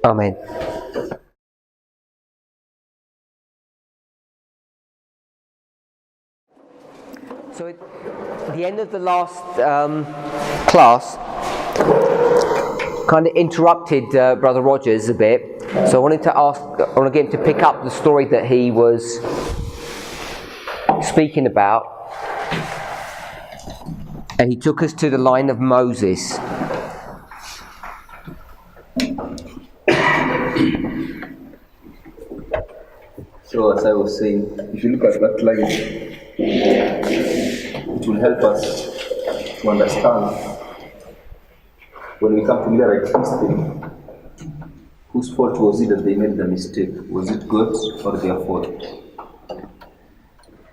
Amen. So at the end of the last class, kind of interrupted Brother Rogers a bit. So I want to get him to pick up the story that he was speaking about. And he took us to the line of Moses. So as I was saying, if you look at that line, it will help us to understand when we come to literate history, whose fault was it that they made the mistake? Was it God's or their fault?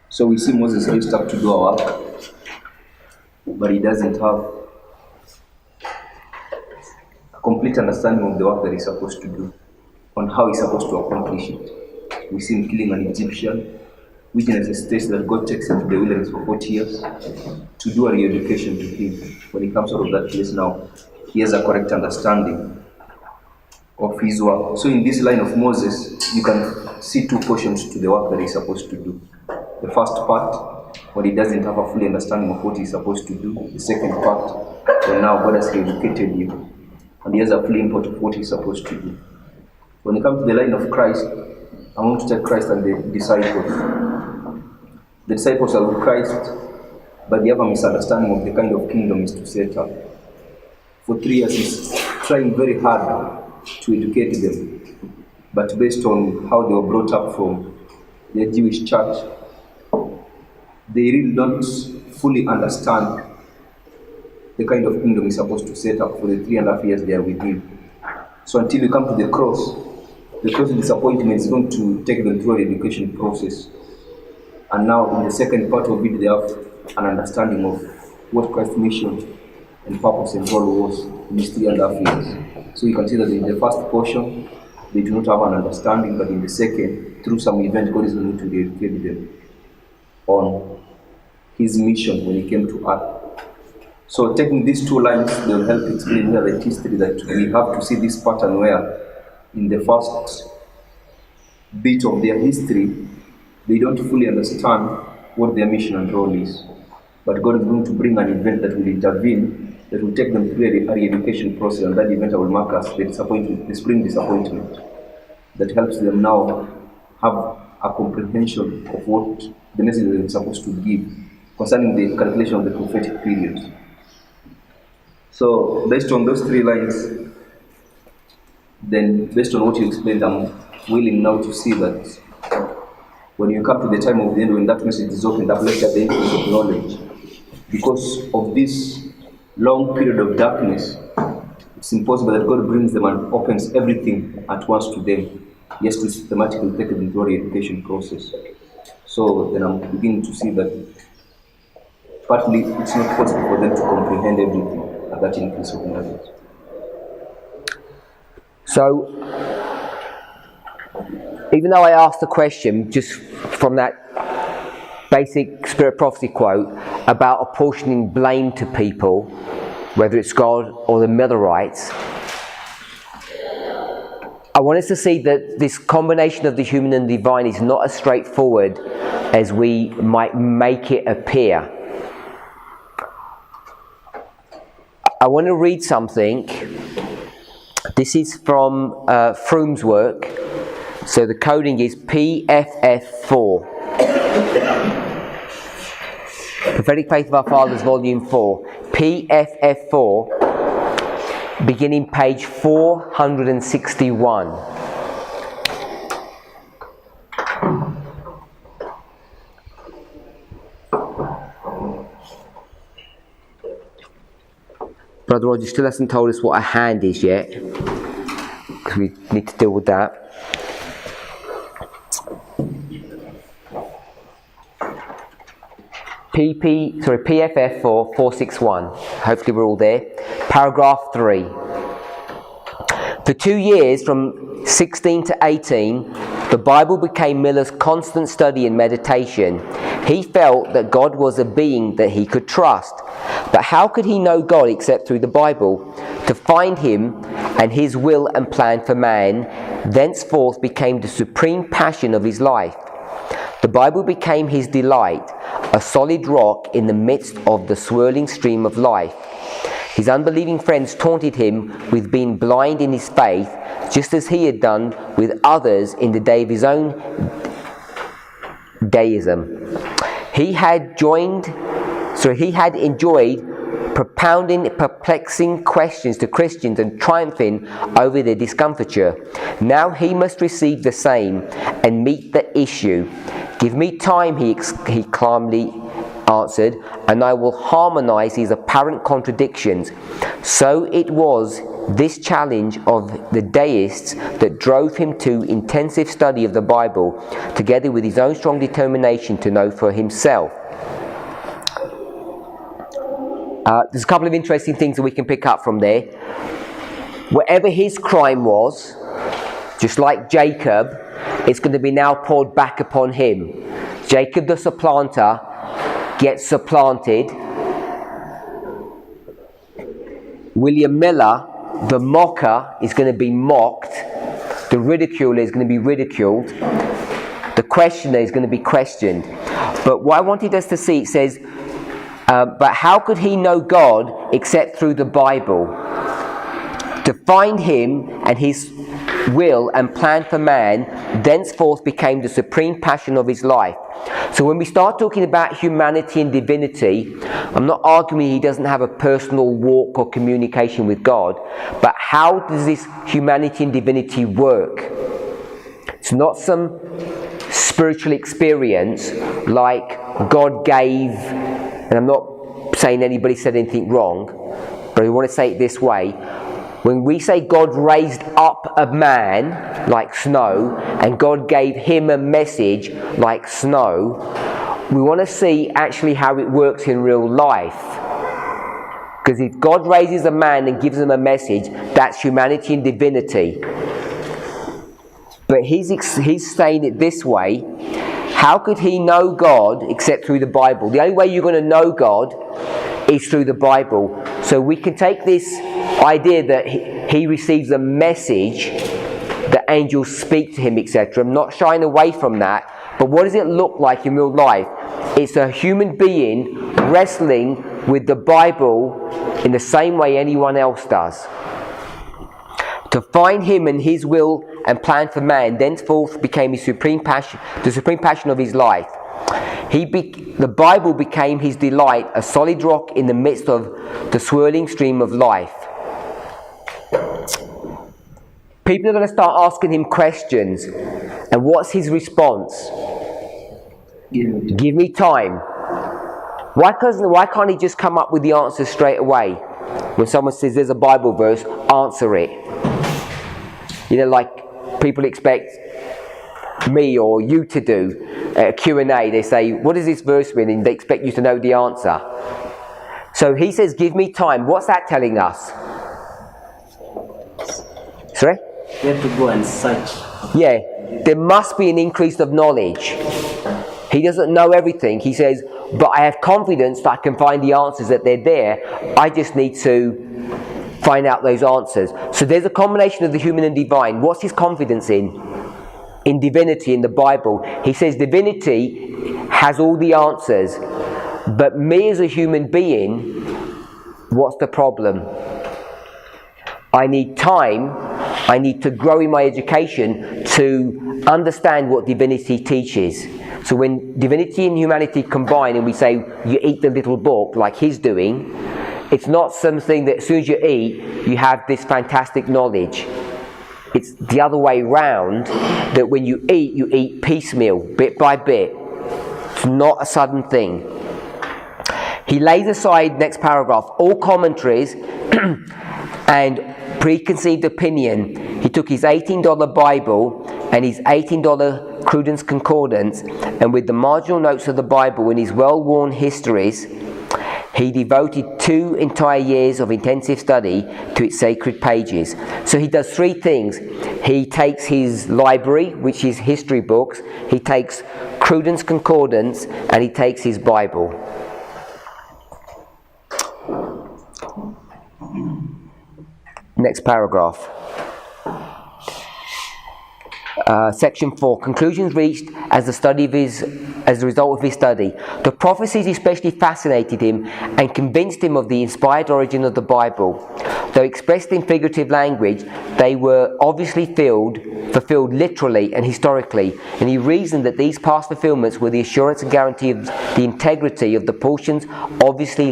So we see Moses raised up to do our work, but he doesn't have a complete understanding of the work that he's supposed to do, on how he's supposed to accomplish it. We see him killing an Egyptian, which in a state that God takes him to the wilderness for 40 years to do a re-education to him. When he comes out of that place now, he has a correct understanding of his work. So in this line of Moses, you can see two portions to the work that he's supposed to do. The first part, when he doesn't have a full understanding of what he's supposed to do. The second part, when now God has re-educated him, and he has a full import of what he's supposed to do. When you come to the line of Christ, I want to take Christ and the disciples. The disciples are with Christ, but they have a misunderstanding of the kind of kingdom he's to set up. For 3 years, he's trying very hard to educate them, but based on how they were brought up from the Jewish church, they really don't fully understand the kind of kingdom he's supposed to set up for the 3.5 years they are with him. So until we come to the cross of disappointment is going to take them through an education process. And now in the second part of it, they have an understanding of what Christ's mission and purpose and role was in these 3.5 years. So you can see that in the first portion, they do not have an understanding, but in the second, through some event, God is going to educate them on his mission when he came to earth. So taking these two lines, they will help explain the history that we have to see this pattern where in the first bit of their history, they don't fully understand what their mission and role is. But God is going to bring an event that will intervene, that will take them through a re-education process, and that event will mark us the spring disappointment, that helps them now have a comprehension of what the message that they're supposed to give concerning the calculation of the prophetic periods. So based on those 3 lines, then based on what you explained, I'm willing now to see that when you come to the time of the end, when that message is opened up, let's get the increase of knowledge. Because of this long period of darkness, it's impossible that God brings them and opens everything at once to them. He has to systematically take them through the education process. So then I'm beginning to see that partly it's not possible for them to comprehend everything at that increase of knowledge. So, even though I asked the question just from that basic Spirit Prophecy quote about apportioning blame to people, whether it's God or the Millerites, I want us to see that this combination of the human and the divine is not as straightforward as we might make it appear. I want to read something. This is from Froome's work. So the coding is PFF4. Prophetic Faith of Our Fathers, Volume 4. PFF4, beginning page 461. Brother Roger still hasn't told us what a hand is yet, because we need to deal with that. PFF 461. Hopefully we're all there. Paragraph 3. For 2 years, from 16 to 18, the Bible became Miller's constant study and meditation. He felt that God was a being that he could trust. But how could he know God except through the Bible? To find him and his will and plan for man thenceforth became the supreme passion of his life. The Bible became his delight, a solid rock in the midst of the swirling stream of life. His unbelieving friends taunted him with being blind in his faith, just as he had done with others in the day of his own deism. He had enjoyed propounding perplexing questions to Christians and triumphing over their discomfiture. Now he must receive the same and meet the issue. "Give me time," he calmly answered, "and I will harmonize these apparent contradictions." So it was this challenge of the deists that drove him to intensive study of the Bible, together with his own strong determination to know for himself. There's a couple of interesting things that we can pick up from there. Whatever his crime was, just like Jacob, it's going to be now poured back upon him. Jacob the supplanter gets supplanted. William Miller, the mocker, is going to be mocked. The ridiculer is going to be ridiculed. The questioner is going to be questioned. But what I wanted us to see, it says, but how could he know God except through the Bible? To find him and his will and plan for man thenceforth became the supreme passion of his life. So when we start talking about humanity and divinity, I'm not arguing he doesn't have a personal walk or communication with God, but how does this humanity and divinity work? It's not some spiritual experience like God gave, and I'm not saying anybody said anything wrong, but I want to say it this way. When we say God raised up a man like snow and God gave him a message like snow, we want to see actually how it works in real life. Because if God raises a man and gives him a message, that's humanity and divinity. But he's saying it this way: how could he know God except through the Bible? The only way you're going to know God is through the Bible. So we can take this idea that he receives a message, the angels speak to him, etc. I'm not shying away from that, but what does it look like in real life? It's a human being wrestling with the Bible in the same way anyone else does. To find him and his will and plan for man thenceforth became his supreme passion, the supreme passion of his life. The Bible became his delight, a solid rock in the midst of the swirling stream of life. People are going to start asking him questions, and what's his response? Give me time. Why can't he just come up with the answer straight away? When someone says there's a Bible verse, answer it. You know, like people expect me or you to do a Q&A. They say, what does this verse mean? And they expect you to know the answer. So he says, give me time. What's that telling us? Sorry? You have to go and search. Yeah, there must be an increase of knowledge. He doesn't know everything. He says, but I have confidence that I can find the answers, that they're there. I just need to find out those answers. So there's a combination of the human and divine. What's his confidence in? In divinity, in the Bible. He says divinity has all the answers. But me as a human being, what's the problem? I need time. I need to grow in my education to understand what divinity teaches. So when divinity and humanity combine and we say, you eat the little book like he's doing, it's not something that as soon as you eat, you have this fantastic knowledge. It's the other way round, that when you eat piecemeal, bit by bit. It's not a sudden thing. He lays aside, next paragraph, all commentaries and preconceived opinion. He took his $18 Bible and his $18 Cruden's Concordance, and with the marginal notes of the Bible and his well-worn histories, He devoted 2 entire years of intensive study to its sacred pages. So he does 3 things. He takes his library, which is history books, he takes Cruden's Concordance, and he takes his Bible. Next paragraph. Section 4, conclusions reached as a result of his study. The prophecies especially fascinated him and convinced him of the inspired origin of the Bible. Though expressed in figurative language, they were obviously fulfilled literally and historically, and he reasoned that these past fulfillments were the assurance and guarantee of the integrity of the portions obviously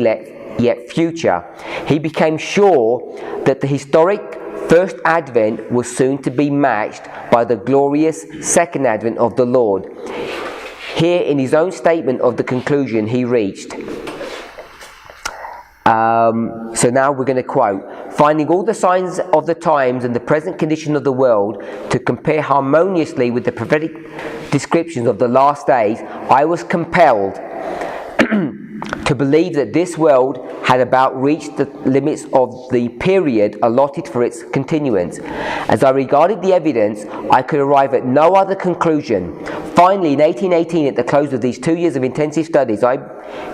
yet future. He became sure that the historic First Advent was soon to be matched by the glorious Second Advent of the Lord. Here, in his own statement of the conclusion he reached. So now we're going to quote, finding all the signs of the times and the present condition of the world to compare harmoniously with the prophetic descriptions of the last days, I was compelled to believe that this world had about reached the limits of the period allotted for its continuance. As I regarded the evidence, I could arrive at no other conclusion. Finally, in 1818, at the close of these 2 years of intensive studies,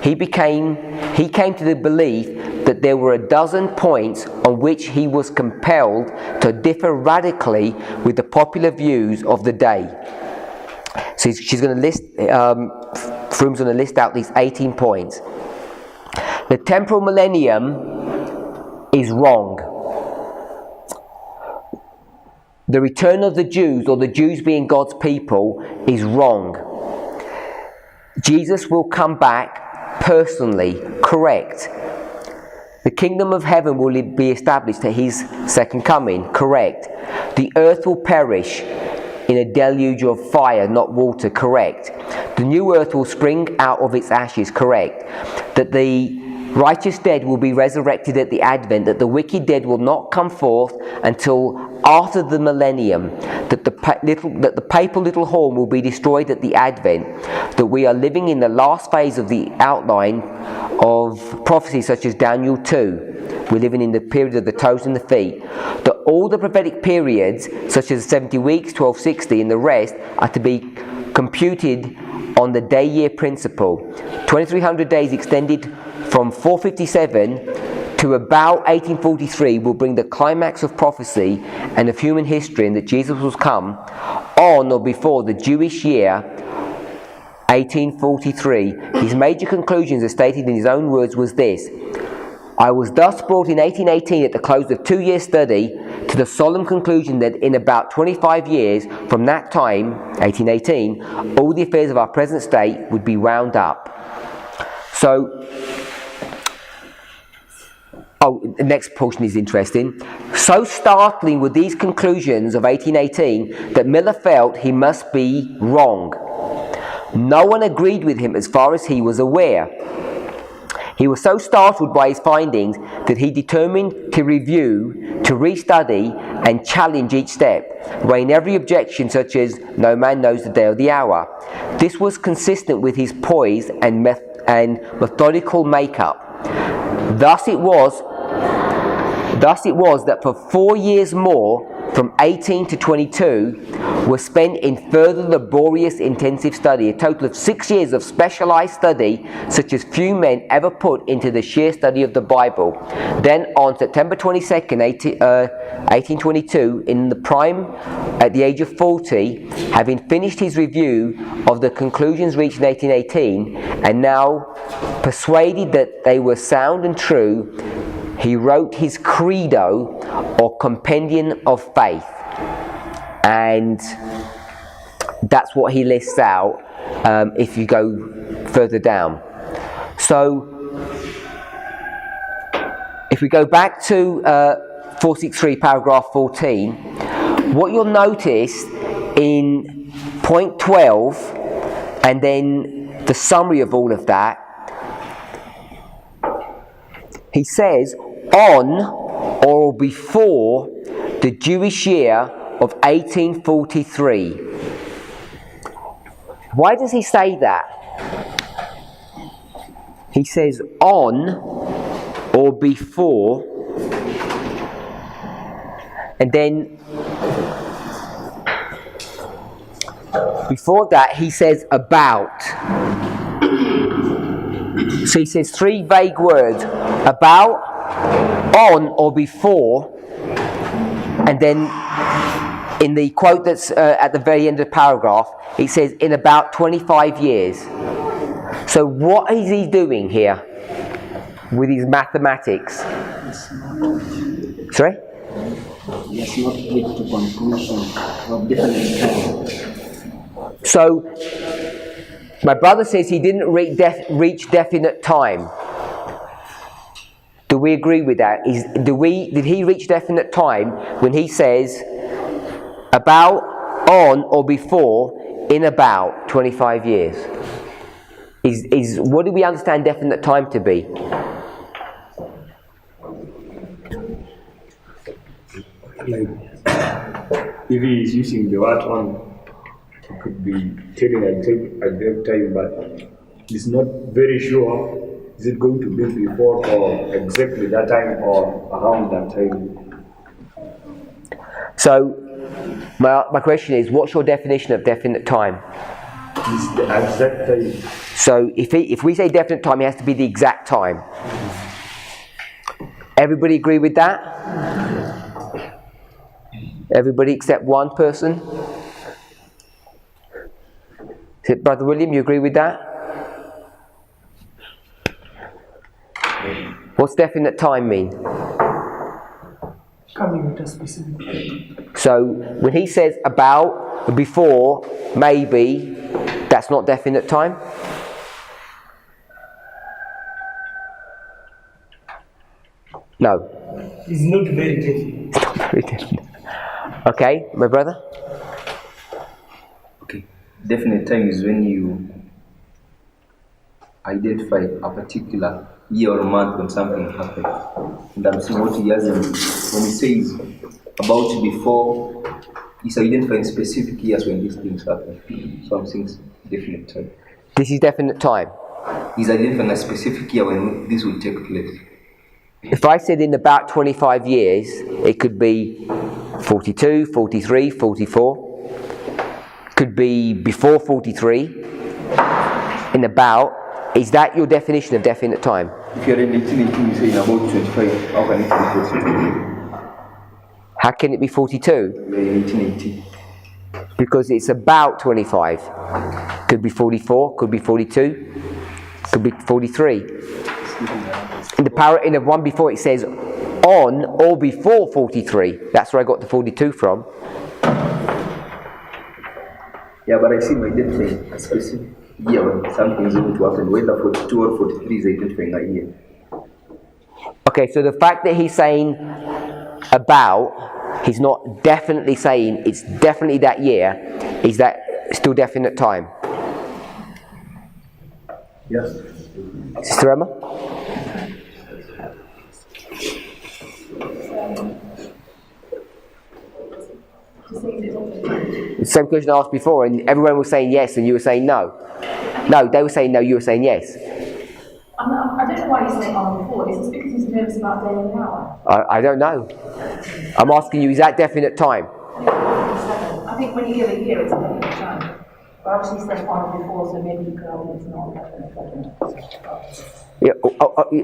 he came to the belief that there were a dozen points on which he was compelled to differ radically with the popular views of the day. So she's going to list, Froome's going to list out these 18 points. The temporal millennium is wrong. The return of the Jews, or the Jews being God's people, is wrong. Jesus will come back personally, correct. The kingdom of heaven will be established at his second coming, correct. The earth will perish in a deluge of fire, not water, correct. The new earth will spring out of its ashes, correct. That the righteous dead will be resurrected at the Advent, that the wicked dead will not come forth until after the millennium, that the papal little horn will be destroyed at the Advent, that we are living in the last phase of the outline of prophecy such as Daniel 2. We're living in the period of the toes and the feet. That all the prophetic periods, such as 70 weeks, 1260, and the rest, are to be computed on the day-year principle. 2300 days extended from 457 to about 1843 will bring the climax of prophecy and of human history, and that Jesus will come on or before the Jewish year 1843. His major conclusions, as stated in his own words, was this: I was thus brought in 1818 at the close of 2 years' study to the solemn conclusion that in about 25 years from that time, 1818, all the affairs of our present state would be wound up. So, the next portion is interesting. So startling were these conclusions of 1818 that Miller felt he must be wrong. No one agreed with him as far as he was aware. He was so startled by his findings that he determined to review, to restudy, and challenge each step, weighing every objection such as, no man knows the day or the hour. This was consistent with his poise and methodical makeup. Thus it was that for 4 years more, from 18 to 22, were spent in further laborious intensive study, a total of 6 years of specialized study such as few men ever put into the sheer study of the Bible. Then on September 22nd, 1822, in the prime, at the age of 40, having finished his review of the conclusions reached in 1818, and now persuaded that they were sound and true, he wrote his credo, or compendium of faith, and that's what he lists out if you go further down. So if we go back to 463 paragraph 14, what you'll notice in point 12 and then the summary of all of that, he says on or before the Jewish year of 1843. Why does he say that? he says on or before, and then before that he says about. So he says three vague words: about, on or before, and then in the quote that's at the very end of the paragraph, it says in about 25 years. So what is he doing here with his mathematics? Sorry? Yes, not reached to conclusion of definite time. So my brother says he didn't reach definite time. Do we agree with that? Did he reach definite time when he says about, on or before, in about 25 years? What do we understand definite time to be? Like, if he is using the word on, he could be telling a great time, but he's not very sure. Is it going to be before or exactly that time or around that time? So, my question is, what's your definition of definite time? It's the exact time. So, if we say definite time, it has to be the exact time. Everybody agree with that? Everybody except one person? Is it Brother William, you agree with that? What's definite time mean? Coming at a specific time. So when he says about, before, maybe, that's not definite time? No. It's not very definite. It's not very definite. Okay, my brother? Okay. Definite time is when you identify a particular year or month when something happened. And I'm seeing what he has when he says about before, he's identifying specific years when these things happen. So I'm saying definite time. This is definite time. He's identifying a specific year when this will take place. If I said in about 25 years, it could be 42, 43, 44. Could be before 43. In about. Is that your definition of definite time? If you're in 1818, you say in about 25, how can it be 42? How can it be 42? You're in 1818. Because it's about 25. Could be 44, could be 42, could be 43. In the one before it says on or before 43. That's where I got the 42 from. Yeah, but I see my identifying a specific year when something is going to happen, whether 42 or 43 is identifying a year. Okay, so the fact that he's saying about, he's not definitely saying it's definitely that year, is that still definite time? Yes. Sister Emma? The same question I asked before, and everyone was saying yes, and you were saying no. No, they were saying no, you were saying yes. I don't know why you're saying on before. Is this because he's nervous about day and hour? I don't know. I'm asking you, is that definite time? I think when you give a year, it's a definite time. But obviously you said on before, so maybe you could argue it's not definite.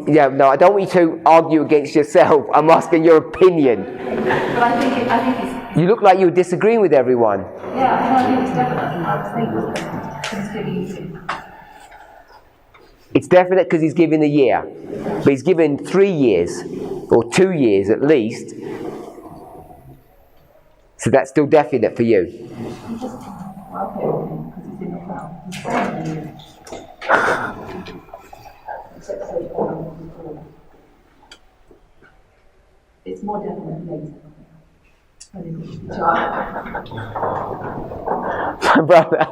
Yeah, no, I don't want you to argue against yourself. I'm asking your opinion. But I think it's... You look like you were disagreeing with everyone. Yeah, I think it's definite. I was thinking it's pretty easy. It's definite because he's given a year. But he's given 3 years, or 2 years at least. So that's still definite for you. Okay, because he's in the cloud. It's more definite later. My brother.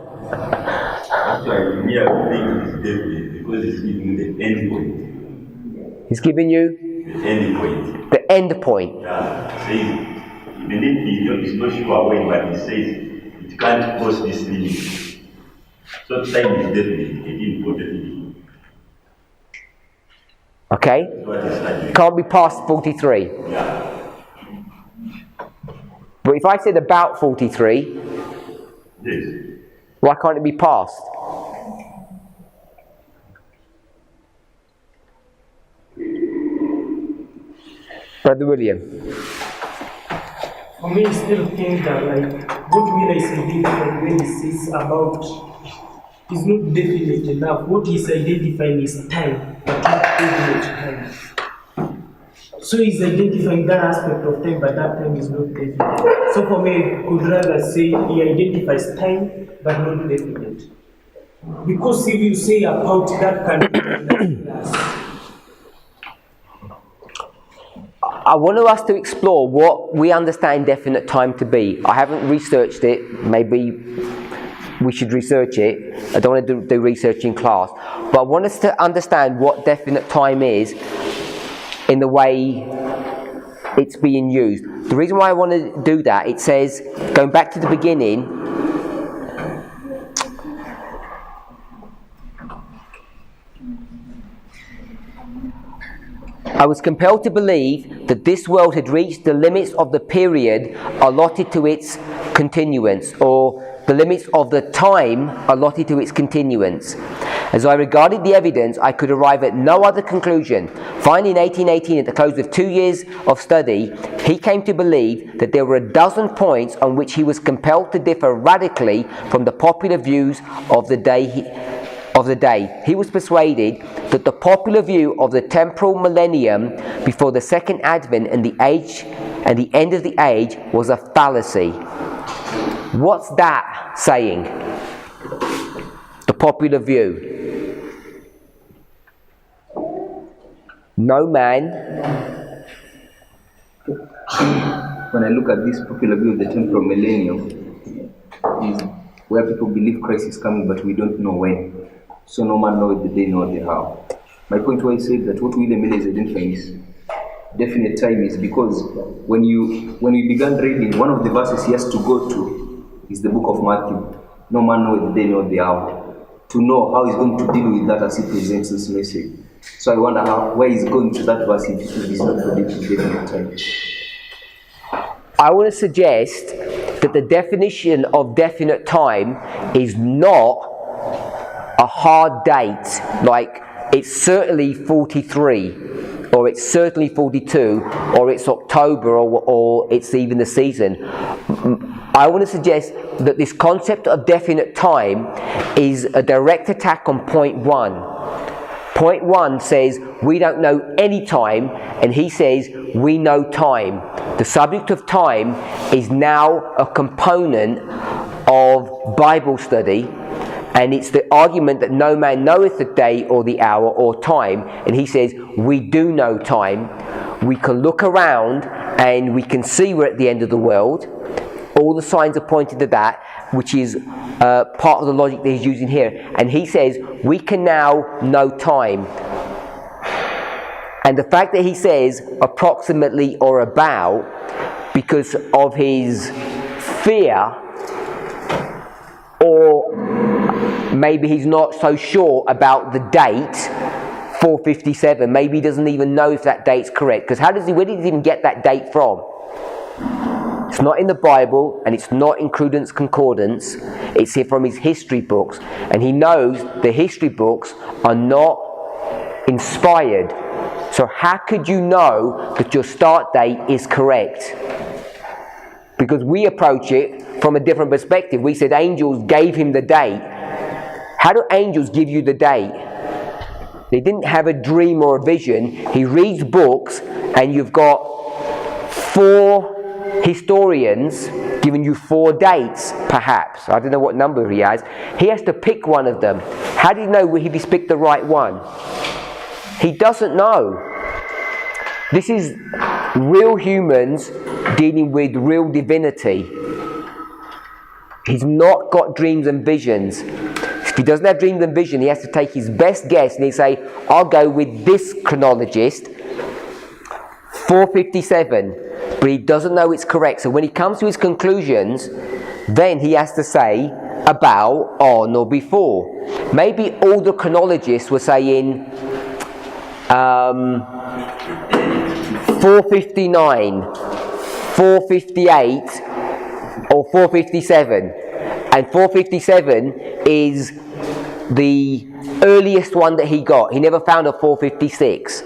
Actually, me, I think it's definite because it's giving the end point. He's giving you The end point. the end point. Yeah, saying even if he's not sure when, but he says it can't cross this limit. So time is definitely important. Okay? What is that? Can't be past 43. Yeah. But if I said about 43, Yes. why can't it be past? Brother William. For me, I still think that, like, what Miller is identifying when he says about is not definite enough. What he's identifying is time, but not definite time. So he's identifying that aspect of time, but that time is not definite. So for me, I could rather say he identifies time, but not definite. Because if you say about that can be I want us to explore what we understand definite time to be. I haven't researched it. Maybe we should research it. I don't want to do research in class. But I want us to understand what definite time is in the way it's being used. The reason why I want to do that, it says, going back to the beginning, I was compelled to believe that this world had reached the limits of the period allotted to its continuance, or the limits of the time allotted to its continuance. As I regarded the evidence, I could arrive at no other conclusion. Finally, in 1818, at the close of 2 years of study, he came to believe that there were a dozen points on which he was compelled to differ radically from the popular views of the day. He was persuaded that the popular view of the temporal millennium before the second advent and the end of the age was a fallacy. What's that saying? The popular view. No man. When I look at this popular view of the temporal millennium, is where people believe Christ is coming, but we don't know when. So no man knows the day nor the hour. My point why I said that what William Miller is identifying is definite time is because when we began reading, one of the verses he has to go to is the book of Matthew. No man knows the day nor the hour. To know how he's going to deal with that as he presents this message. So I wonder why he's going to that verse if he's not predicting definite time. I want to suggest that the definition of definite time is not a hard date, like it's certainly 43, or it's certainly 42, or it's October, or it's even the season. I want to suggest that this concept of definite time is a direct attack on point one. Point one says we don't know any time, and he says we know time. The subject of time is now a component of Bible study. And it's the argument that no man knoweth the day or the hour or time. And he says, we do know time. We can look around and we can see we're at the end of the world. All the signs are pointing to that, which is part of the logic that he's using here. And he says, we can now know time. And the fact that he says approximately or about, because of his fear, or maybe he's not so sure about the date, 457. Maybe he doesn't even know if that date's correct. Because where did he even get that date from? It's not in the Bible, and it's not in Cruden's Concordance. It's here from his history books. And he knows the history books are not inspired. So how could you know that your start date is correct? Because we approach it from a different perspective. We said angels gave him the date. How do angels give you the date? They didn't have a dream or a vision. He reads books, and you've got 4 historians giving you 4 dates, perhaps. I don't know what number he has. He has to pick one of them. How do you know if he's picked the right one? He doesn't know. This is real humans dealing with real divinity. He's not got dreams and visions. If he doesn't have dreams and vision, he has to take his best guess and he say, I'll go with this chronologist, 457, but he doesn't know it's correct. So when he comes to his conclusions, then he has to say about, on, or before. Maybe all the chronologists were saying 459, 458, or 457. And 457 is the earliest one that he got. He never found a 456.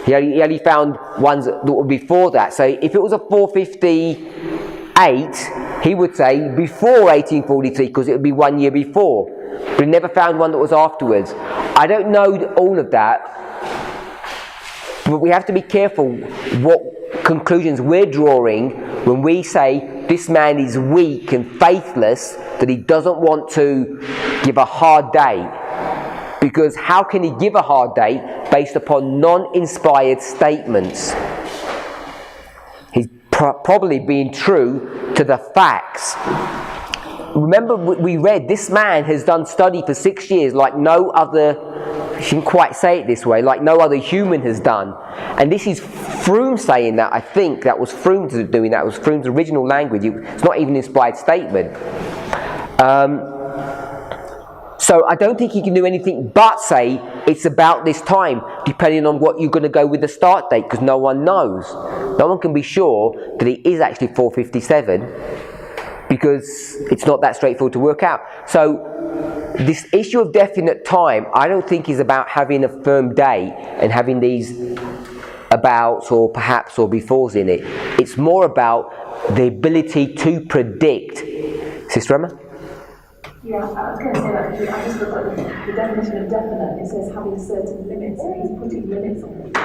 He only found ones that were before that. So if it was a 458, he would say before 1843, because it would be 1 year before. But he never found one that was afterwards. I don't know all of that, but we have to be careful what conclusions we're drawing when we say this man is weak and faithless, that he doesn't want to give a hard date. Because how can he give a hard date based upon non-inspired statements? He's probably being true to the facts. Remember, we read this man has done study for 6 years like no other, you shouldn't quite say it this way, like no other human has done. And this is Froome saying that. I think that was Froome doing that. It was Froome's original language. It's not even an inspired statement. So I don't think he can do anything but say it's about this time, depending on what you're going to go with the start date, because no one knows. No one can be sure that it is actually 457, because it's not that straightforward to work out. So this issue of definite time, I don't think is about having a firm date and having these abouts or perhaps or befores in it. It's more about the ability to predict. Sister Emma? Yeah, I was going to say that because I just looked at the definition of definite. It says having certain limits, and he's putting limits on it.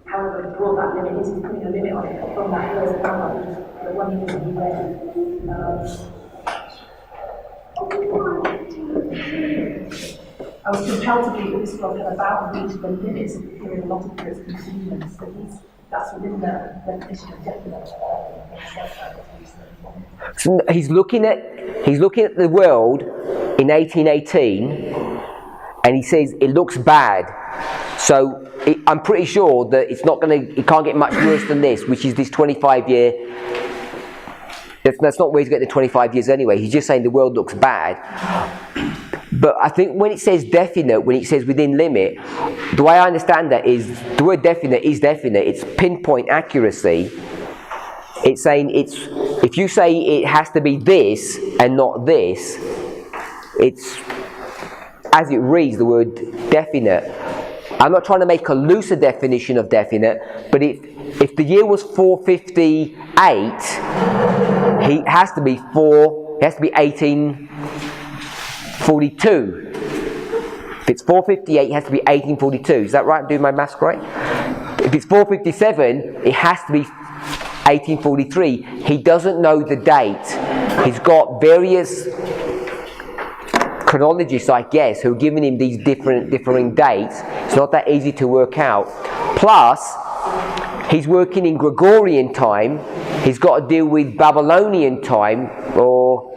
However broad that limit is, he's putting a limit on it from that first paragraph, the one you read. I was compelled to believe that this God had about reached the limits of the period allotted for its continuance. So that's within the definition of definite. So he's looking at the world in 1818, and he says it looks bad. So I'm pretty sure that it can't get much worse than this, which is this 25-year. That's not where he's getting the 25 years anyway. He's just saying the world looks bad. But I think when it says definite, when it says within limit, the way I understand that is the word definite is definite. It's pinpoint accuracy. It's saying if you say it has to be this and not this, it's as it reads the word definite. I'm not trying to make a looser definition of definite, but if the year was 458, it has to be 1842. If it's 458, it has to be 1842. Is that right? I'm doing my maths right? If it's 457, it has to be 1843. He doesn't know the date. He's got various chronologists, I guess, who are giving him these differing dates. It's not that easy to work out. Plus, he's working in Gregorian time. He's got to deal with Babylonian time or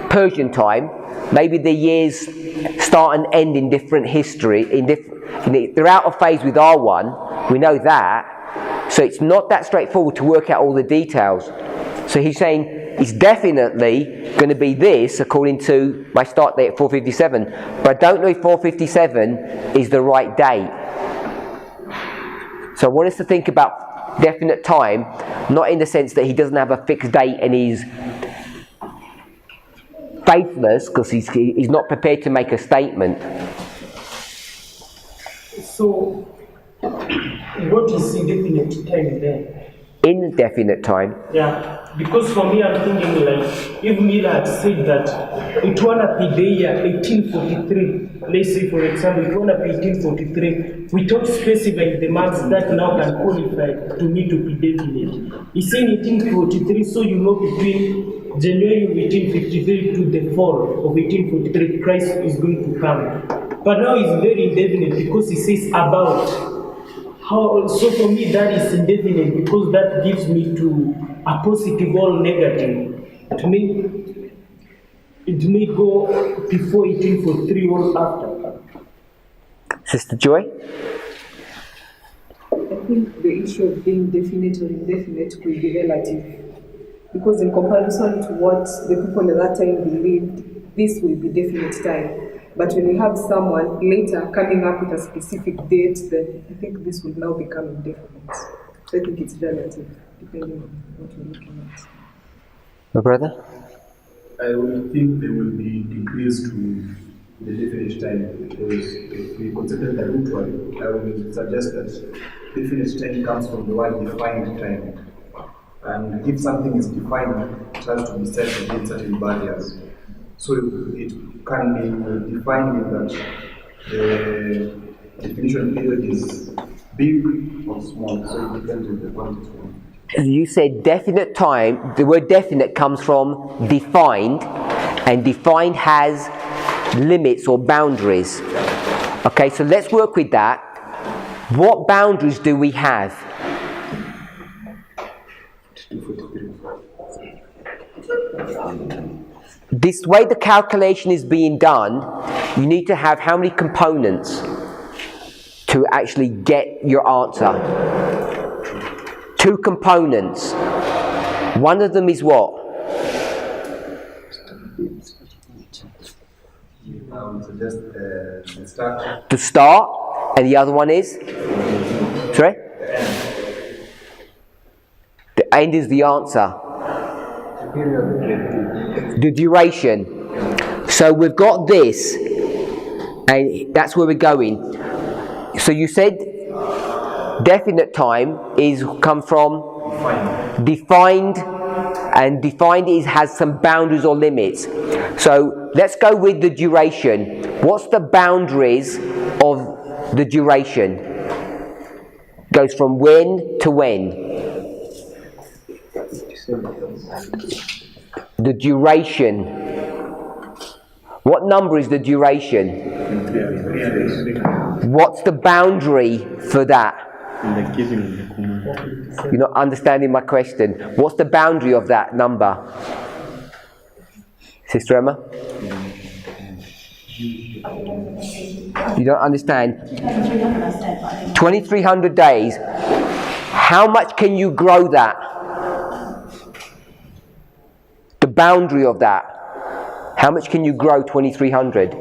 Persian time. Maybe the years start and end in different history. They're out of phase with our one. We know that. So it's not that straightforward to work out all the details. So he's saying it's definitely going to be this according to my start date at 457. But I don't know if 457 is the right date. So I want us to think about definite time, not in the sense that he doesn't have a fixed date and he's faithless because he's not prepared to make a statement. So, what is indefinite time then? Indefinite time. Yeah, because for me I'm thinking like, if Miller had said that it won't be the year 1843, let's say for example, it won't be 1843, without specifying the marks that now can qualify to me to be definite. He's saying 1843, so you know between January 1853 to the fall of 1843, Christ is going to come. But now it's very indefinite because he says about. So for me that is indefinite because that gives me to a positive or negative. It may go before 1843 or after. Sister Joy? I think the issue of being definite or indefinite will be relative. Because in comparison to what the people at that time believed, this will be definite time. But when you have someone later coming up with a specific date, then I think this will now become indefinite. So I think it's relative, depending on what we're looking at. My brother? I will think there will be decrease to the definite time, because if we consider the root one, I will suggest that definite time comes from the word defined time. And if something is defined, it has to be set within certain barriers. So it can be defined in that the definition period is big or small, so it depends on the context. You said definite time. The word definite comes from defined, and defined has limits or boundaries. Okay, so let's work with that. What boundaries do we have? This way the calculation is being done, you need to have how many components to actually get your answer? 2 components. One of them is what? Suggest the start. To start, and the other one is? Sorry? The end is the answer. The duration. So we've got this, and that's where we're going. So you said definite time is come from defined, and defined has some boundaries or limits. So let's go with the duration. What's the boundaries of the duration? Goes from when to when? The duration. What number is the duration? What's the boundary for that? You're not understanding my question. What's the boundary of that number? Sister Emma? You don't understand? 2,300 days. How much can you grow that? The boundary of that. How much can you grow 2,300?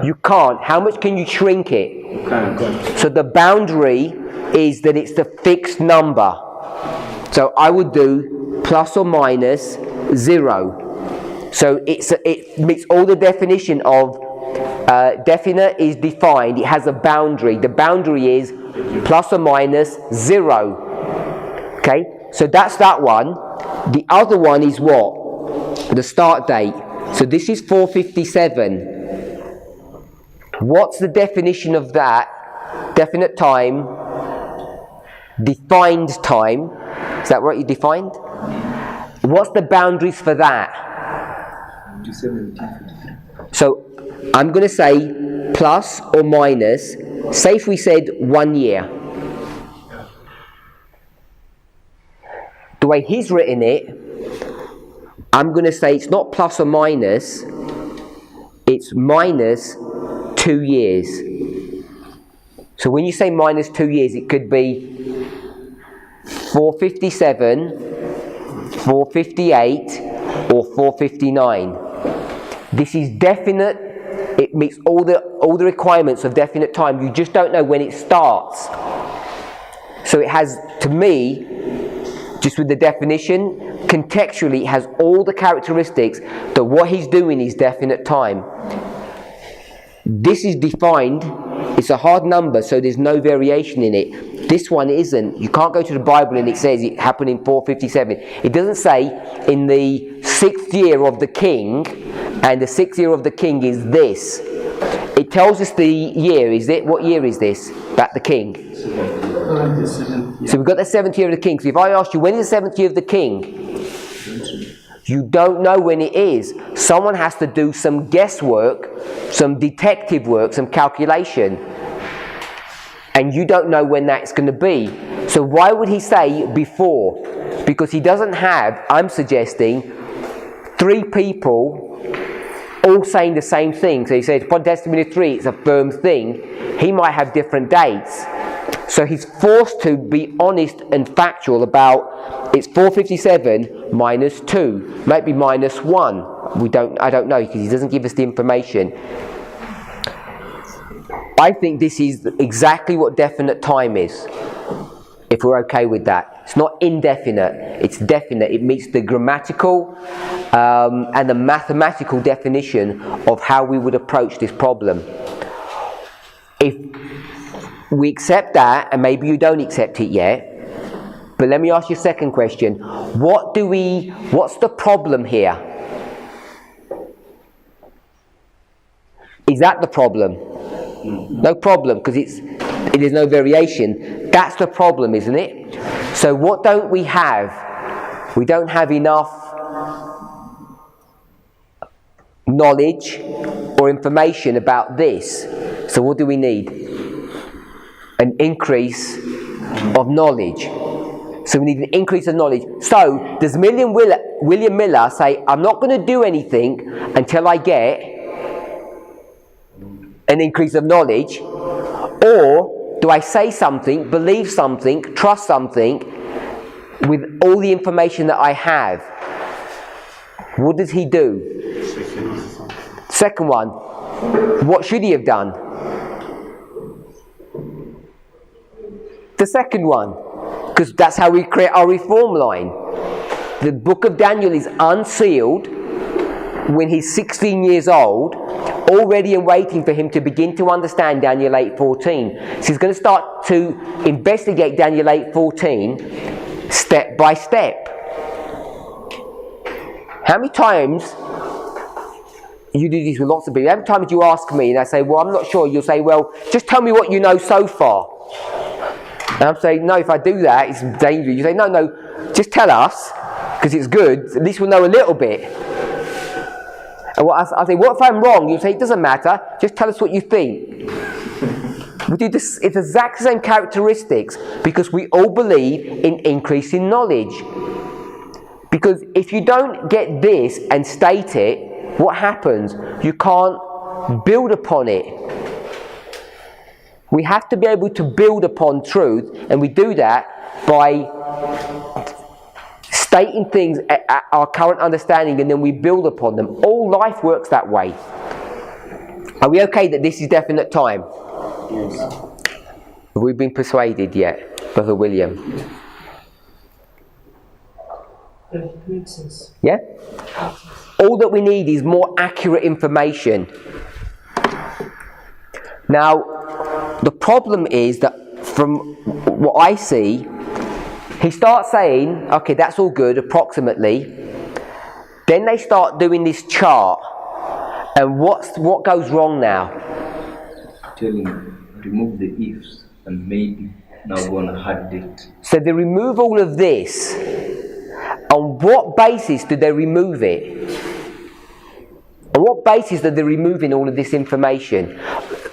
You can't. How much can you shrink it? So the boundary is that it's the fixed number. So I would do plus or minus 0. So it meets all the definition of definite is defined. It has a boundary. The boundary is plus or minus 0. Okay, so that's that one. The other one is what? The start date. So this is 4:57. What's the definition of that? Definite time, defined time. Is that what you defined? What's the boundaries for that? So I'm going to say plus or minus. Say if we said 1 year. The way he's written it, I'm going to say it's not plus or minus, it's minus 2 years. So when you say minus 2 years, it could be 457, 458, or 459. This is definite. It meets all the requirements of definite time. You just don't know when it starts. So it has, to me, just with the definition, contextually, it has all the characteristics that what he's doing is definite time. This is defined. It's a hard number, so there's no variation in it. This one isn't. You can't go to the Bible and it says it happened in 457. It doesn't say in the 6th year of the king, and the 6th year of the king is this. It tells us the year. Is it? What year is this? About the king. So we've got the 7th year of the king. So if I asked you, when is the 7th year of the king? You don't know when it is. Someone has to do some guesswork, some detective work, some calculation. And you don't know when that's going to be. So why would he say before? Because he doesn't have, I'm suggesting, 3 people all saying the same thing. So he says, upon testimony of 3, it's a firm thing. He might have different dates. So he's forced to be honest and factual about it's 457 minus 2, maybe minus 1. I don't know, because he doesn't give us the information. I think this is exactly what definite time is, if we're okay with that. It's not indefinite, it's definite. It meets the grammatical and the mathematical definition of how we would approach this problem. If we accept that, and maybe you don't accept it yet, but let me ask you a second question. What's the problem here? Is that the problem? No problem, because it is no variation. That's the problem, isn't it? So what don't we have? We don't have enough knowledge or information about this. So what do we need? An increase of knowledge. So we need an increase of knowledge. So does William Miller say, I'm not going to do anything until I get an increase of knowledge? Or do I say something, believe something, trust something with all the information that I have? What does he do? Second one, what should he have done? The second one, because that's how we create our reform line. The book of Daniel is unsealed when he's 16 years old, already and waiting for him to begin to understand Daniel 8:14. So he's going to start to investigate Daniel 8:14 step by step. How many times, you do this with lots of people, how many times you ask me and I say, well, I'm not sure, you'll say, well, just tell me what you know so far. And I'm saying, no, if I do that, it's dangerous. You say, no, just tell us, because it's good, at least we'll know a little bit. And I say, what if I'm wrong? You say, it doesn't matter, just tell us what you think. We do this, it's exactly the same characteristics, because we all believe in increasing knowledge. Because if you don't get this and state it, what happens? You can't build upon it. We have to be able to build upon truth, and we do that by stating things at our current understanding, and then we build upon them. All life works that way. Are we okay that this is definite time? Yes. Have we been persuaded yet, Brother William? It makes sense. Yeah? All that we need is more accurate information. Now, the problem is that from what I see, he starts saying, okay, that's all good, approximately. Then they start doing this chart. And what goes wrong now? Telling them, remove the ifs and maybe, now go on a hard date. So they remove all of this. On what basis do they remove it? On what basis are they removing all of this information?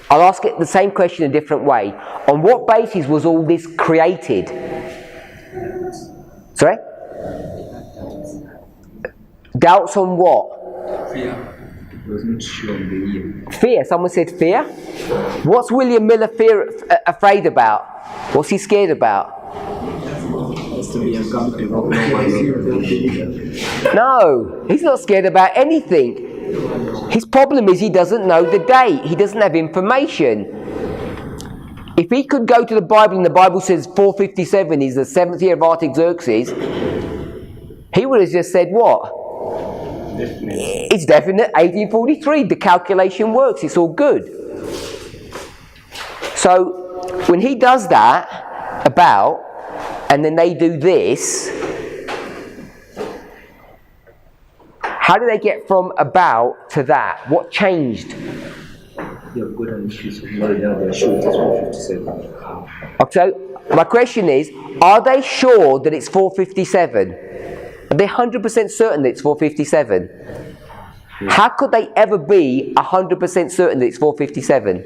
I'll ask it the same question a different way. On what basis was all this created? Sorry? Doubts on what? Fear. It was not shown the year. Fear. Someone said fear? What's William Miller afraid about? What's he scared about? Has to be accountable. No, he's not scared about anything. His problem is he doesn't know the date. He doesn't have information. If he could go to the Bible and the Bible says 457 is the 7th year of Artaxerxes, he would have just said what? Definitely. It's definite, 1843. The calculation works. It's all good. So when he does that about, and then they do this, how do they get from about to that? What changed? They have got an increase of knowledge now, they are sure it is 457. Okay, my question is, are they sure that it's 457? Are they 100% certain that it's 457? How could they ever be 100% certain that it's 457?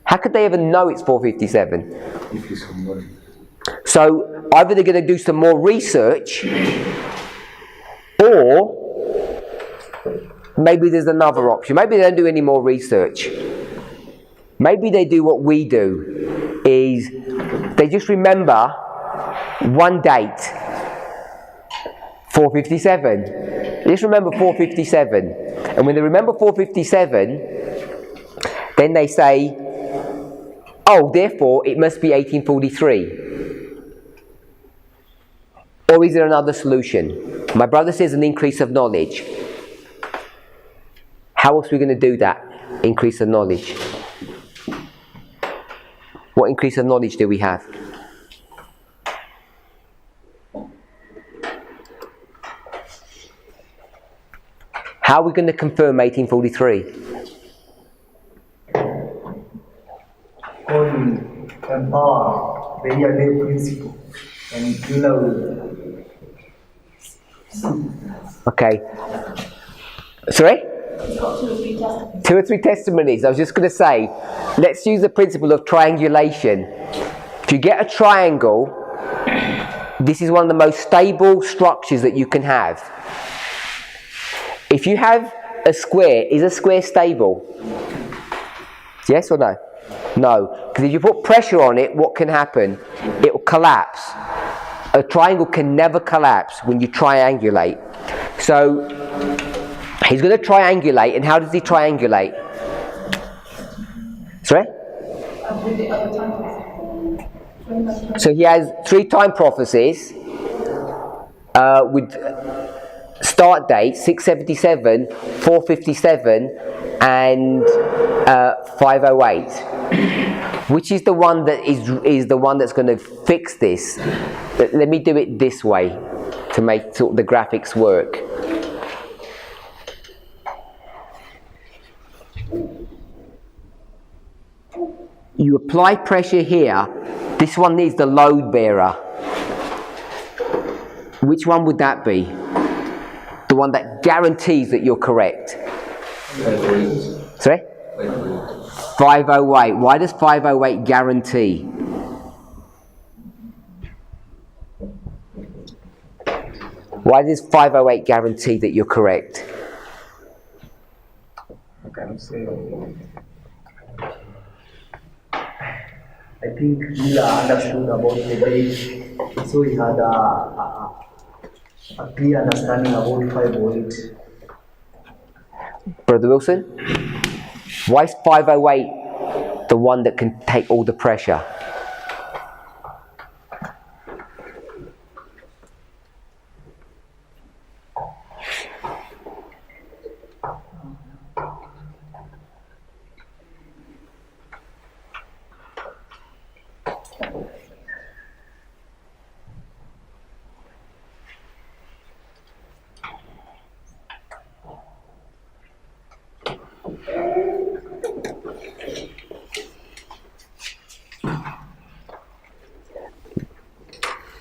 How could they ever know it's 457? Increase of knowledge. So either they're going to do some more research, or maybe there's another option. Maybe they don't do any more research. Maybe they do what we do, is they just remember one date, 457. Let's remember 457. And when they remember 457, then they say, oh, therefore it must be 1843. Or is there another solution? My brother says an increase of knowledge. How else are we going to do that? Increase of knowledge. What increase of knowledge do we have? How are we going to confirm 1843? On empower the year-day principle and Okay. Sorry? It's got 2 or 3 testimonies. 2 or 3 testimonies. I was just going to say, let's use the principle of triangulation. If you get a triangle, this is one of the most stable structures that you can have. If you have a square, is a square stable? Yes or no? No. Because if you put pressure on it, what can happen? It will collapse. A triangle can never collapse when you triangulate. So, he's going to triangulate, and how does he triangulate? Sorry? With the other time. So he has 3 time prophecies with start date 677, 457, and 508. Which is the one that is the one that's going to fix this? Let me do it this way to make sort of the graphics work. You apply pressure here. This one is the load bearer. Which one would that be? The one that guarantees that you're correct. 508. Sorry? 508. Why does 508 guarantee? Why does 508 guarantee that you're correct? I can say, I think Miller understood about the date, so he had a clear understanding about 508. Brother Wilson? Why is 508 the one that can take all the pressure?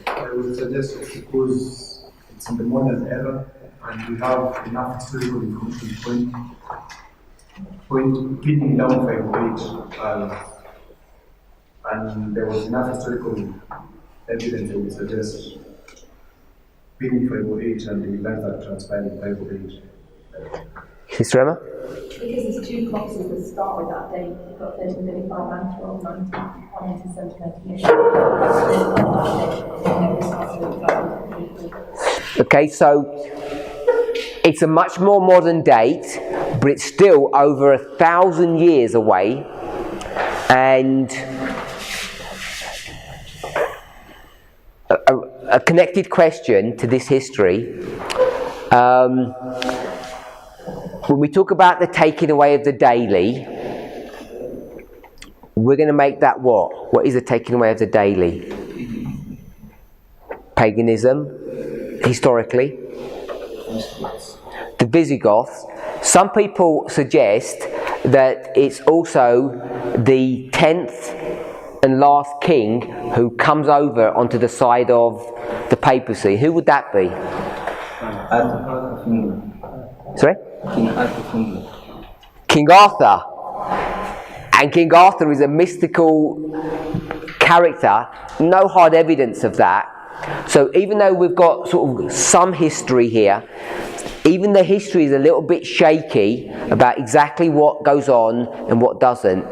I would suggest because it's in the modern era and we have enough historical information pinning down 508 and there was enough historical evidence that would suggest pinning 508 and the events that transpired in 508. Mr. Emma? Because there's 2 prophecies that start with that date. You've got 1335 and 1290, one into 1798. Okay, so it's a much more modern date, but it's still over 1,000 years away, and a connected question to this history. When we talk about the taking away of the daily, we're going to make that what? What is the taking away of the daily? Paganism, historically. The Visigoths. Some people suggest that it's also the 10th and last king who comes over onto the side of the papacy. Who would that be? Sorry? King Arthur of England. King Arthur. And King Arthur is a mystical character. No hard evidence of that. So even though we've got sort of some history here, even the history is a little bit shaky about exactly what goes on and what doesn't.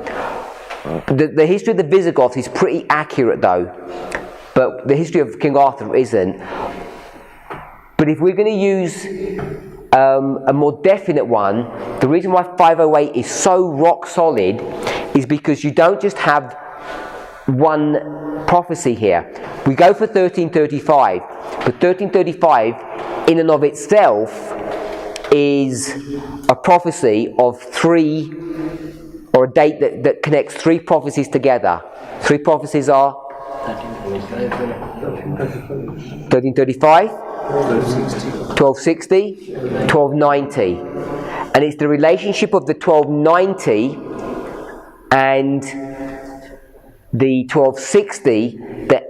The history of the Visigoths is pretty accurate though, but the history of King Arthur isn't. But if we're going to use a more definite one, the reason why 508 is so rock solid is because you don't just have one prophecy here. We go for 1335, but 1335 in and of itself is a prophecy of three, or a date that connects three prophecies together. Three prophecies are 1335, 1260, 1290. And it's the relationship of the 1290 and the 1260 that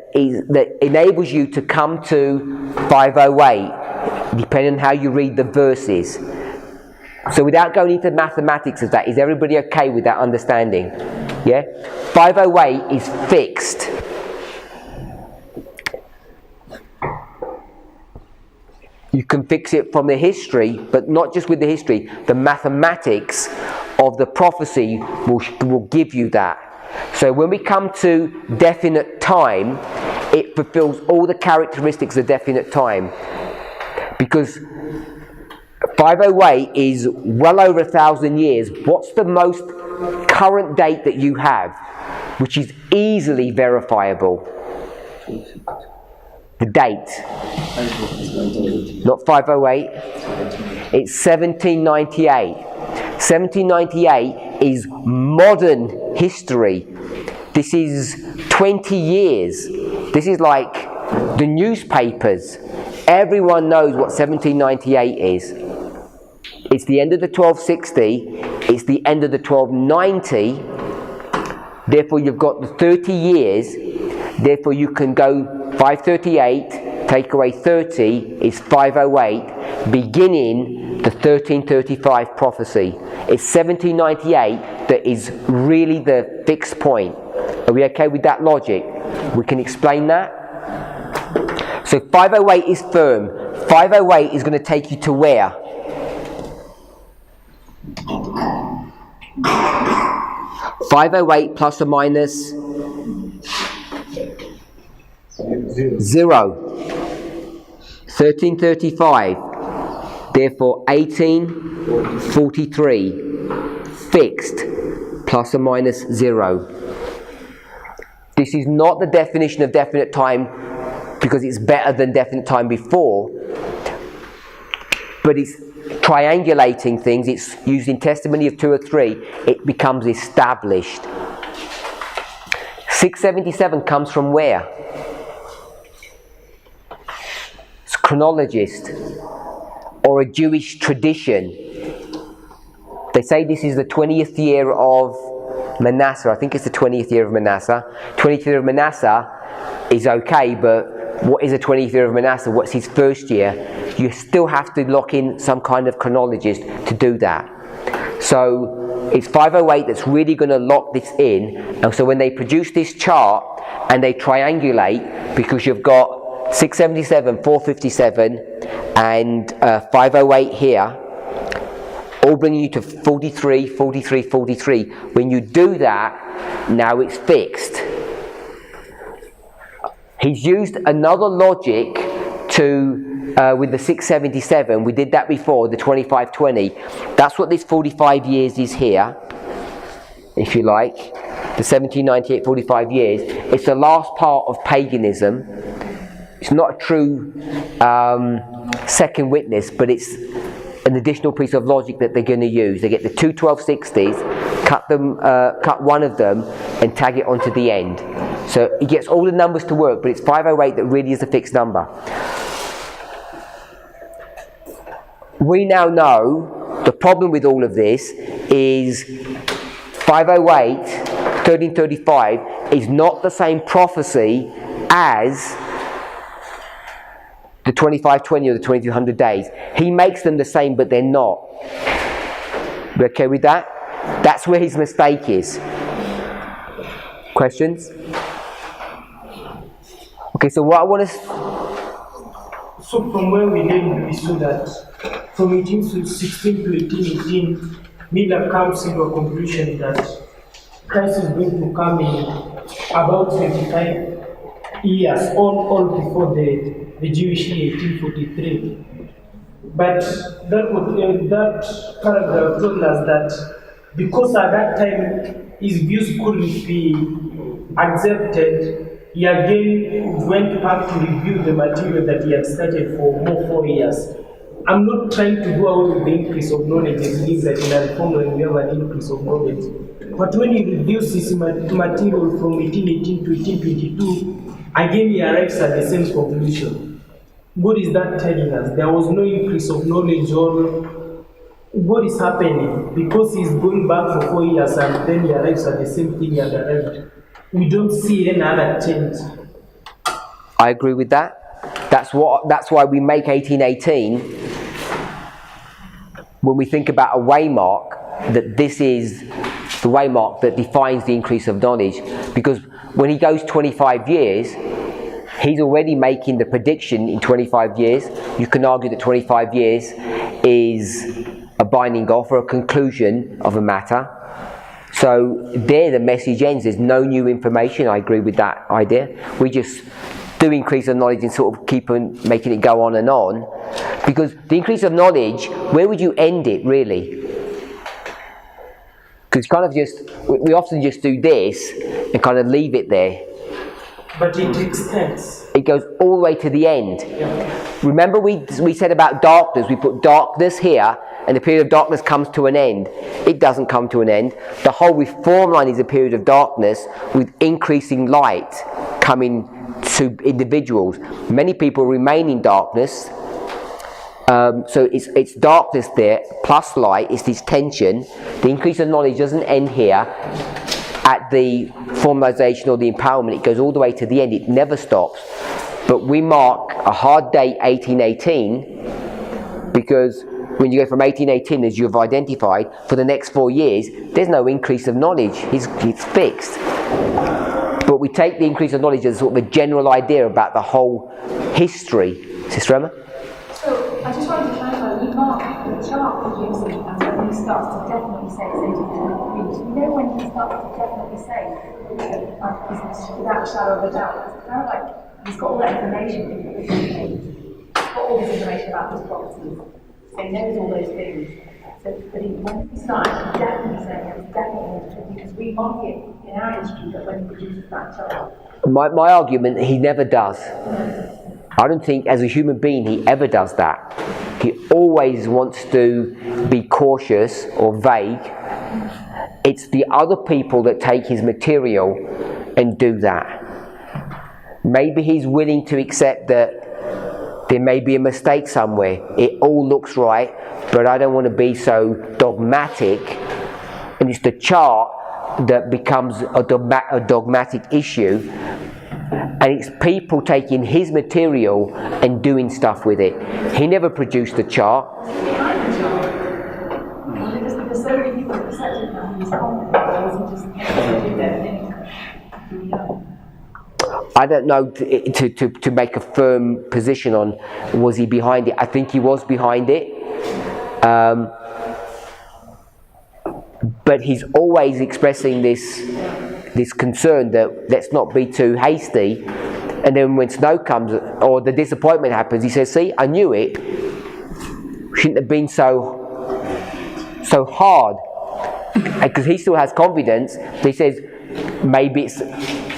enables you to come to 508, depending on how you read the verses. So without going into mathematics of that, is everybody okay with that understanding? Yeah? 508 is fixed. You can fix it from the history, but not just with the history. The mathematics of the prophecy will give you that. So when we come to definite time, it fulfills all the characteristics of definite time. Because 508 is well over 1,000 years. What's the most current date that you have, which is easily verifiable? The date. Not 508. It's 1798. 1798 is modern history. This is 20 years. This is like the newspapers. Everyone knows what 1798 is. It's the end of the 1260. It's the end of the 1290. Therefore, you've got the 30 years. Therefore, you can go 538, take away 30 is 508, beginning the 1335 prophecy. It's 1798 that is really the fixed point. Are we okay with that logic? We can explain that? So 508 is firm. 508 is going to take you to where? $508 plus or minus 0. 1335. Therefore 1843. Fixed plus or minus 0. This is not the definition of definite time because it's better than definite time before, but it's triangulating things. It's using testimony of 2 or 3. It becomes established. 677 comes from where? It's chronologist or a Jewish tradition. They say this is the 20th year of Manasseh. I think it's the 20th year of Manasseh. 20th year of Manasseh is okay, but what is the 20th year of Manasseh? What's his first year? You still have to lock in some kind of chronologist to do that. So it's 508 that's really going to lock this in. And so when they produce this chart and they triangulate, because you've got 677, 457 and 508 here, all bringing you to 43, 43, 43. When you do that, now it's fixed. He's used another logic to with the 677. We did that before, the 2520. That's what this 45 years is here, if you like. The 1798, 45 years. It's the last part of paganism. It's not a true second witness, but it's an additional piece of logic that they're going to use. They get the two 1260s, cut one of them, and tag it onto the end. So it gets all the numbers to work, but it's 508 that really is a fixed number. We now know the problem with all of this is 508, 1335 is not the same prophecy as the 2520 or the 2200 days. He makes them the same, but they're not. We okay with that? That's where his mistake is. Questions? Okay, so what I want to... So from where we did, we saw that from 1816 to 1818, Miller comes into a conclusion that Christ is going to come in about 25 years, all before the Jewish year 1843. But that paragraph told us that because at that time his views couldn't be accepted, he again went back to review the material that he had started for more 4 years. I'm not trying to do away with the increase of knowledge and believe that in a reform we have an increase of knowledge. But when he reviews his material from 1818 to 1822, again he arrives at the same conclusion. What is that telling us? There was no increase of knowledge, or what is happening? Because he's going back for 4 years and then he arrives at the same thing he had arrived. We don't see any other change. I agree with that. That's why we make 1818 when we think about a waymark, that this is the waymark that defines the increase of knowledge. Because when he goes 25 years, he's already making the prediction in 25 years. You can argue that 25 years is a binding off or a conclusion of a matter. So there the message ends. There's no new information. I agree with that idea. We just do increase of knowledge and sort of keep on making it go on and on. Because the increase of knowledge, where would you end it really? Because kind of we often just do this and kind of leave it there. But it extends. It goes all the way to the end. Yeah. Remember we said about darkness, we put darkness here, and the period of darkness comes to an end. It doesn't come to an end. The whole reform line is a period of darkness with increasing light coming to individuals. Many people remain in darkness. So it's darkness there, plus light, it's this tension. The increase of knowledge doesn't end here at the formalization or the empowerment. It goes all the way to the end. It never stops. But we mark a hard date, 1818, because when you go from 1818, as you've identified, for the next 4 years, there's no increase of knowledge. It's fixed. But we take the increase of knowledge as sort of a general idea about the whole history. Sister Emma? So I just wanted to clarify, we mark the chart producing as when he starts to definitely say it's 1823. Do you know when he starts to definitely say without a shadow of a doubt? It's kind of like he's got all that information, he's got all this information about his properties, so he knows all those things. So, but when he starts definitely saying it's definitely, because we mark it in our history that when he produces that chart. My argument, he never does. I don't think as a human being he ever does that. He always wants to be cautious or vague. It's the other people that take his material and do that. Maybe he's willing to accept that there may be a mistake somewhere. It all looks right, but I don't want to be so dogmatic. And it's the chart that becomes a dogmatic issue. And it's people taking his material and doing stuff with it. He never produced the chart. Behind the chart, there's so many people that accepted that he was confident, or was he just did everything? I don't know to make a firm position on was he behind it. I think he was behind it. But he's always expressing this concern that let's not be too hasty, and then when snow comes or the disappointment happens, he says, see, I knew it, shouldn't have been so hard, because he still has confidence. He says maybe it's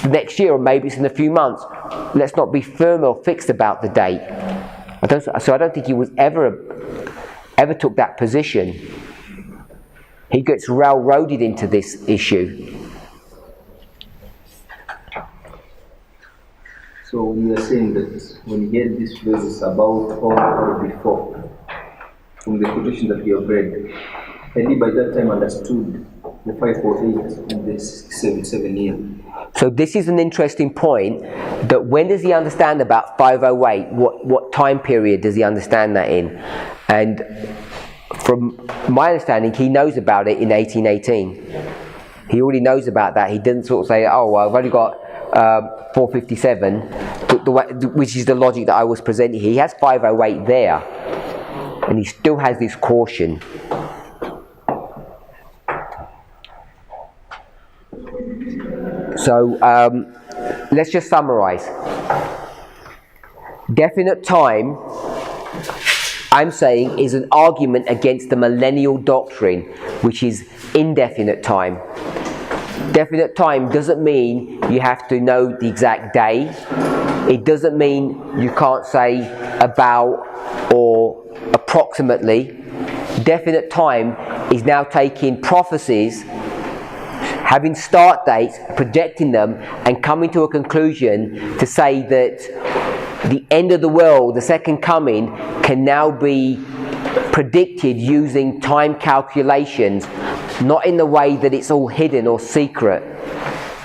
next year or maybe it's in a few months, let's not be firm or fixed about the date. I don't think he was ever took that position. He gets railroaded into this issue. So we are saying that when he had these phrases about or before, from the quotation that we have read, had he by that time understood the 548 and the 677 year? So this is an interesting point, that when does he understand about 508? What time period does he understand that in? And from my understanding, he knows about it in 1818. He already knows about that. He didn't sort of say, oh, well, I've only got 457, which is the logic that I was presenting. He has 508 there, and he still has this caution. So let's just summarize. Definite time I'm saying is an argument against the millennial doctrine, which is indefinite time. Definite time doesn't mean you have to know the exact day. It doesn't mean you can't say about or approximately. Definite time is now taking prophecies, having start dates, projecting them, and coming to a conclusion to say that the end of the world, the second coming, can now be predicted using time calculations, not in the way that it's all hidden or secret.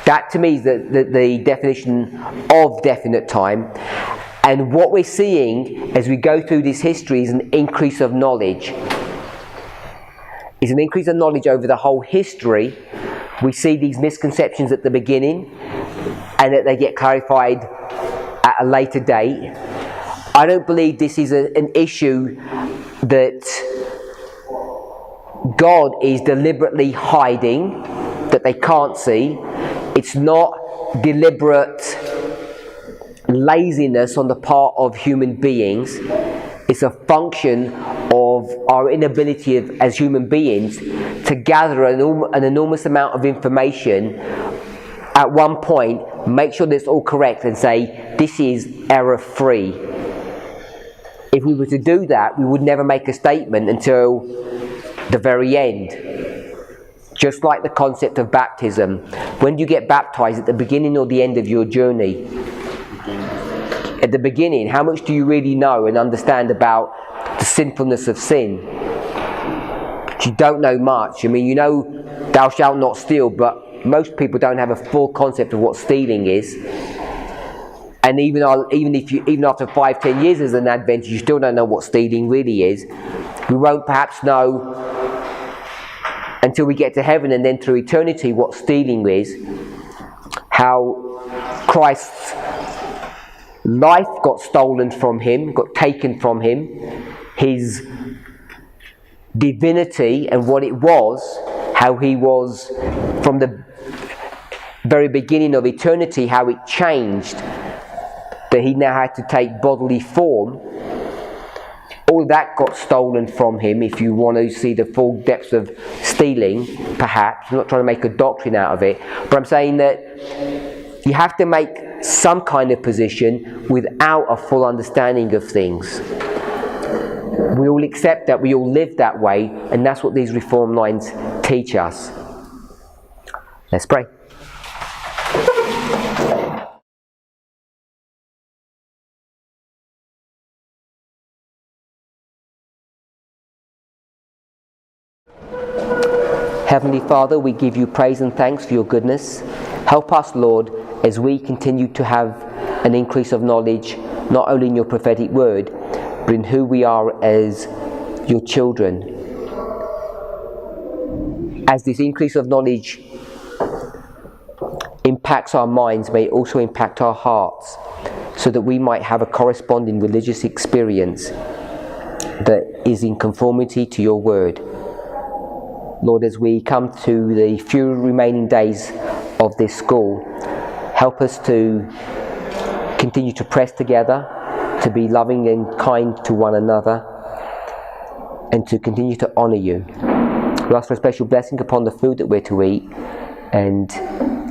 That to me is the definition of definite time. And what we're seeing as we go through this history is an increase of knowledge. It's an increase of knowledge over the whole history. We see these misconceptions at the beginning and that they get clarified at a later date. I don't believe this is an issue that God is deliberately hiding, that they can't see. It's not deliberate laziness on the part of human beings. It's a function of our inability as human beings to gather an enormous amount of information at one point, make sure that it's all correct and say, this is error-free. If we were to do that, we would never make a statement until the very end. Just like the concept of baptism. When do you get baptized? At the beginning or the end of your journey? At the beginning. How much do you really know and understand about the sinfulness of sin? But you don't know much. I mean, you know, thou shalt not steal, but most people don't have a full concept of what stealing is. And even after 5-10 years as an Adventist, you still don't know what stealing really is. We won't perhaps know until we get to heaven and then through eternity what stealing is. How Christ's life got stolen from him, got taken from him. His divinity and what it was, how he was from the very beginning of eternity, how it changed, that he now had to take bodily form. All that got stolen from him, if you want to see the full depths of stealing, perhaps. I'm not trying to make a doctrine out of it, but I'm saying that you have to make some kind of position without a full understanding of things. We all accept that, we all live that way, and that's what these reform lines teach us. Let's pray. Heavenly Father, we give you praise and thanks for your goodness. Help us, Lord, as we continue to have an increase of knowledge, not only in your prophetic word, but in who we are as your children. As this increase of knowledge impacts our minds, may it also impact our hearts, so that we might have a corresponding religious experience that is in conformity to your word. Lord, as we come to the few remaining days of this school, help us to continue to press together, to be loving and kind to one another, and to continue to honour you. We ask for a special blessing upon the food that we're to eat, and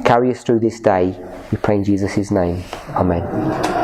carry us through this day. We pray in Jesus' name. Amen.